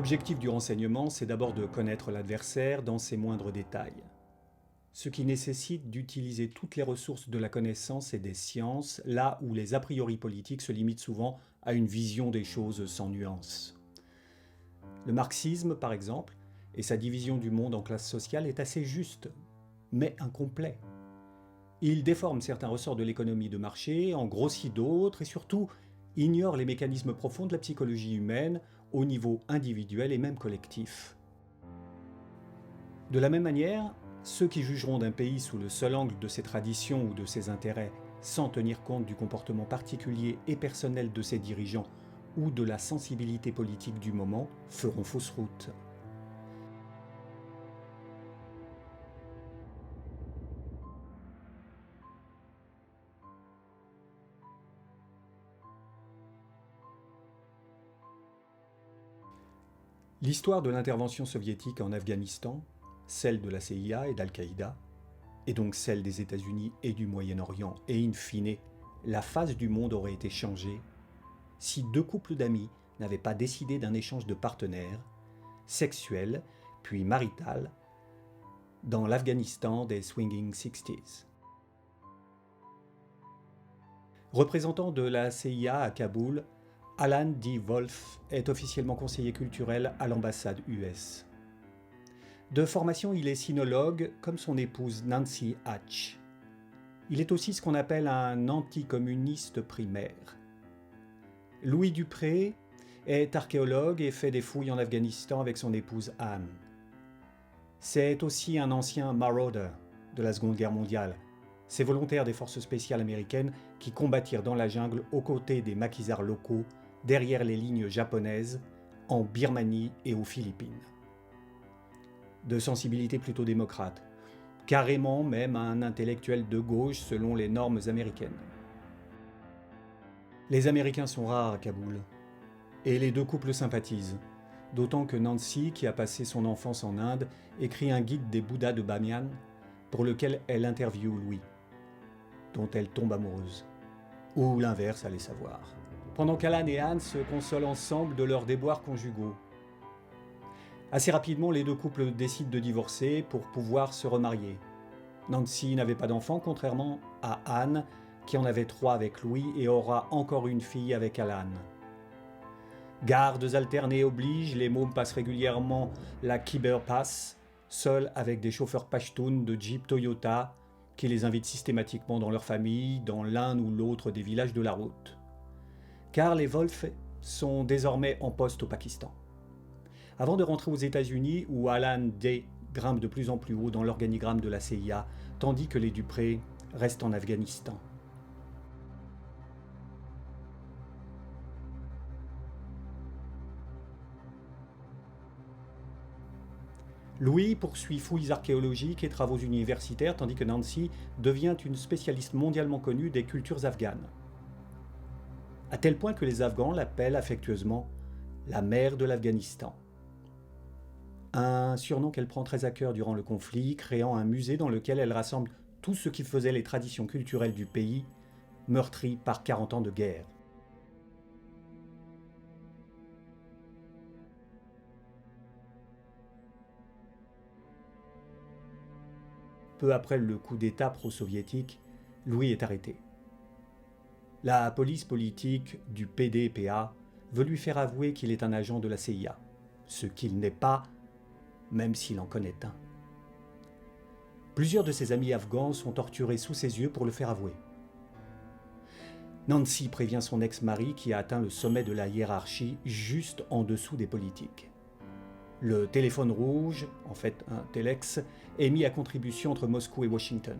L'objectif du renseignement, c'est d'abord de connaître l'adversaire dans ses moindres détails. Ce qui nécessite d'utiliser toutes les ressources de la connaissance et des sciences, là où les a priori politiques se limitent souvent à une vision des choses sans nuance. Le marxisme, par exemple, et sa division du monde en classes sociales est assez juste, mais incomplet. Il déforme certains ressorts de l'économie de marché, en grossit d'autres et surtout ignore les mécanismes profonds de la psychologie humaine au niveau individuel et même collectif. De la même manière, ceux qui jugeront d'un pays sous le seul angle de ses traditions ou de ses intérêts, sans tenir compte du comportement particulier et personnel de ses dirigeants ou de la sensibilité politique du moment, feront fausse route. L'histoire de l'intervention soviétique en Afghanistan, celle de la CIA et d'Al-Qaïda, et donc celle des États-Unis et du Moyen-Orient, et in fine, la face du monde aurait été changée si deux couples d'amis n'avaient pas décidé d'un échange de partenaires, sexuel puis marital, dans l'Afghanistan des Swinging Sixties. Représentant de la CIA à Kaboul, Alan D. Wolf est officiellement conseiller culturel à l'ambassade US. De formation, il est sinologue, comme son épouse Nancy Hatch. Il est aussi ce qu'on appelle un anticommuniste primaire. Louis Dupré est archéologue et fait des fouilles en Afghanistan avec son épouse Anne. C'est aussi un ancien marauder de la Seconde Guerre mondiale, ces volontaires des forces spéciales américaines qui combattirent dans la jungle aux côtés des maquisards locaux, derrière les lignes japonaises, en Birmanie et aux Philippines. De sensibilité plutôt démocrate, carrément même un intellectuel de gauche selon les normes américaines. Les Américains sont rares à Kaboul, et les deux couples sympathisent, d'autant que Nancy, qui a passé son enfance en Inde, écrit un guide des Bouddhas de Bamiyan, pour lequel elle interviewe Louis, dont elle tombe amoureuse. Ou l'inverse, allez savoir. Pendant qu'Alan et Anne se consolent ensemble de leurs déboires conjugaux. Assez rapidement, les deux couples décident de divorcer pour pouvoir se remarier. Nancy n'avait pas d'enfant, contrairement à Anne, qui en avait 3 avec Louis et aura encore une fille avec Alan. Gardes alternés obligent, les mômes passent régulièrement la Khyber Pass, seuls avec des chauffeurs pashtuns de Jeep Toyota qui les invitent systématiquement dans leur famille, dans l'un ou l'autre des villages de la route. Car les Wolf sont désormais en poste au Pakistan. Avant de rentrer aux États-Unis, où Alan Day grimpe de plus en plus haut dans l'organigramme de la CIA, tandis que les Dupré restent en Afghanistan. Louis poursuit fouilles archéologiques et travaux universitaires, tandis que Nancy devient une spécialiste mondialement connue des cultures afghanes. À tel point que les Afghans l'appellent affectueusement la mère de l'Afghanistan. Un surnom qu'elle prend très à cœur durant le conflit, créant un musée dans lequel elle rassemble tout ce qui faisait les traditions culturelles du pays, meurtri par 40 ans de guerre. Peu après le coup d'État pro-soviétique, Louis est arrêté. La police politique du PDPA veut lui faire avouer qu'il est un agent de la CIA, ce qu'il n'est pas, même s'il en connaît un. Plusieurs de ses amis afghans sont torturés sous ses yeux pour le faire avouer. Nancy prévient son ex-mari qui a atteint le sommet de la hiérarchie juste en dessous des politiques. Le téléphone rouge, en fait un téléx, est mis à contribution entre Moscou et Washington.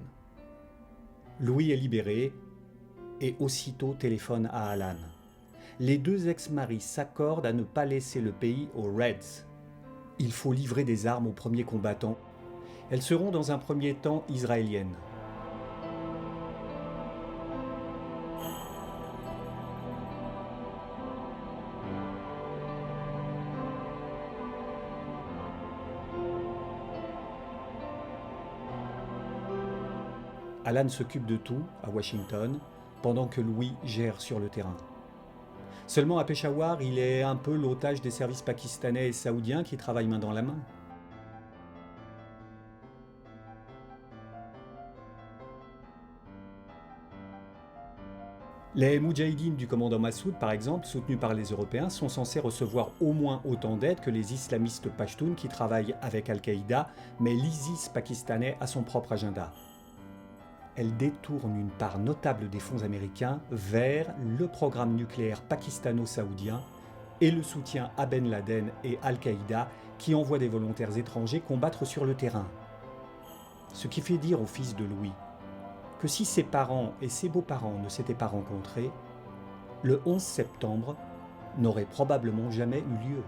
Louis est libéré et aussitôt téléphone à Alan. Les deux ex-maris s'accordent à ne pas laisser le pays aux Reds. Il faut livrer des armes aux premiers combattants. Elles seront dans un premier temps israéliennes. Alan s'occupe de tout à Washington, pendant que Louis gère sur le terrain. Seulement à Peshawar, il est un peu l'otage des services pakistanais et saoudiens qui travaillent main dans la main. Les Moudjahidines du commandant Massoud, par exemple, soutenus par les Européens, sont censés recevoir au moins autant d'aide que les islamistes pashtuns qui travaillent avec Al-Qaïda, mais l'ISIS pakistanais a son propre agenda. Elle détourne une part notable des fonds américains vers le programme nucléaire pakistano-saoudien et le soutien à Ben Laden et Al-Qaïda qui envoient des volontaires étrangers combattre sur le terrain. Ce qui fait dire au fils de Louis que si ses parents et ses beaux-parents ne s'étaient pas rencontrés, le 11 septembre n'aurait probablement jamais eu lieu.